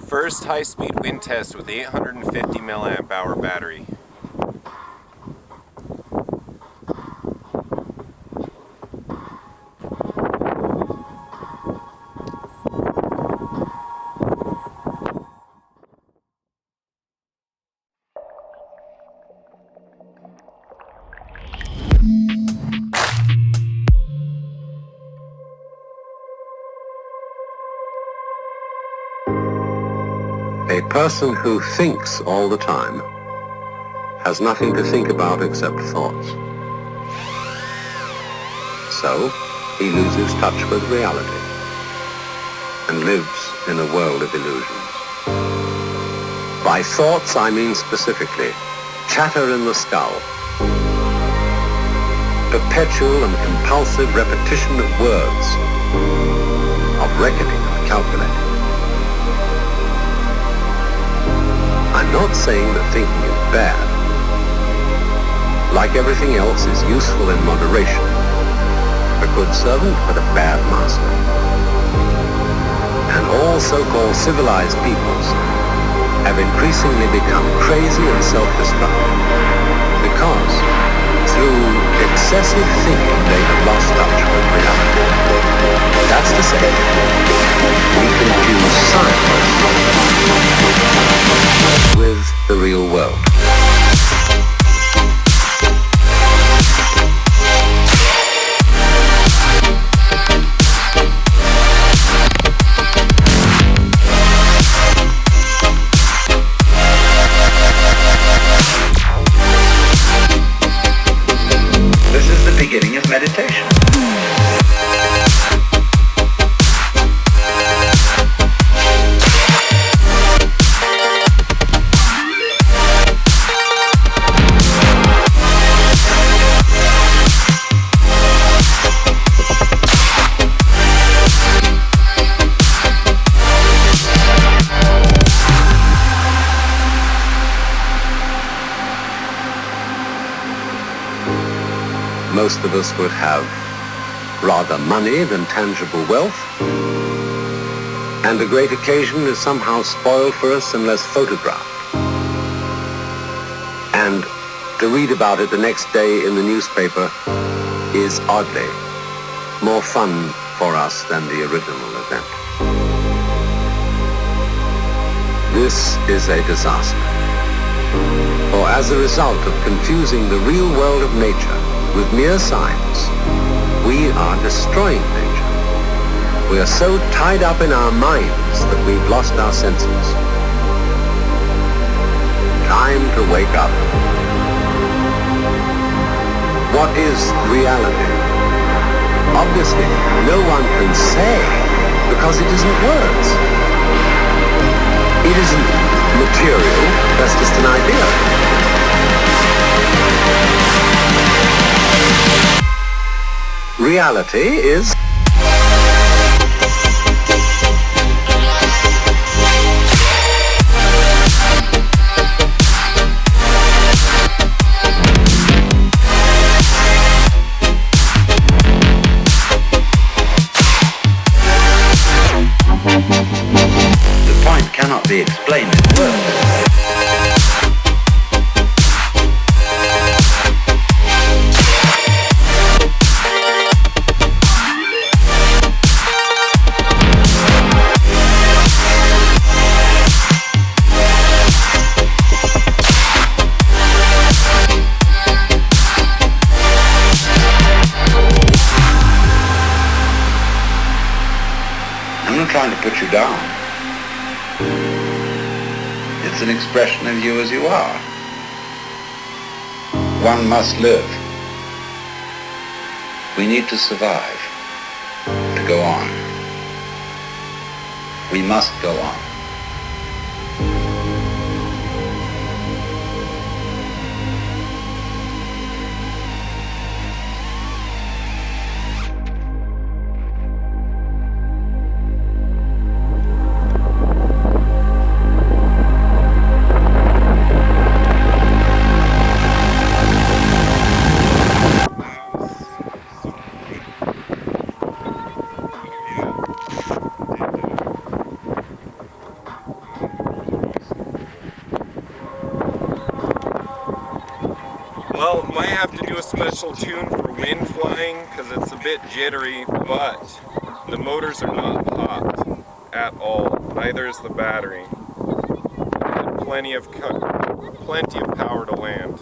First high-speed wind test with 850 milliamp hour battery. A person who thinks all the time has nothing to think about except thoughts. So, he loses touch with reality and lives in a world of illusions. By thoughts, I mean specifically chatter in the skull, perpetual and compulsive repetition of words, of reckoning and calculating. I'm not saying that thinking is bad. Like everything else, is useful in moderation. A good servant, but a bad master. And all so-called civilized peoples have increasingly become crazy and self-destructive because through excessive thinking they have lost touch with reality. That's to say, we confuse science with the real world. This is the beginning of meditation. Most of us would have rather money than tangible wealth, and a great occasion is somehow spoiled for us unless photographed. And to read about it the next day in the newspaper is oddly more fun for us than the original event. This is a disaster. For as a result of confusing the real world of nature with mere science, we are destroying nature. We are so tied up in our minds that we've lost our senses. Time to wake up. What is reality? Obviously, no one can say because it isn't words. It isn't material, that's just an idea. Reality is The point cannot be explained in words. I'm not trying to put you down. It's an expression of you as you are. One must live. We need to survive, to go on. We must go on. Well, might have to do a special tune for wind flying because it's a bit jittery, but the motors are not popped at all. Neither is the battery. Plenty of power to land.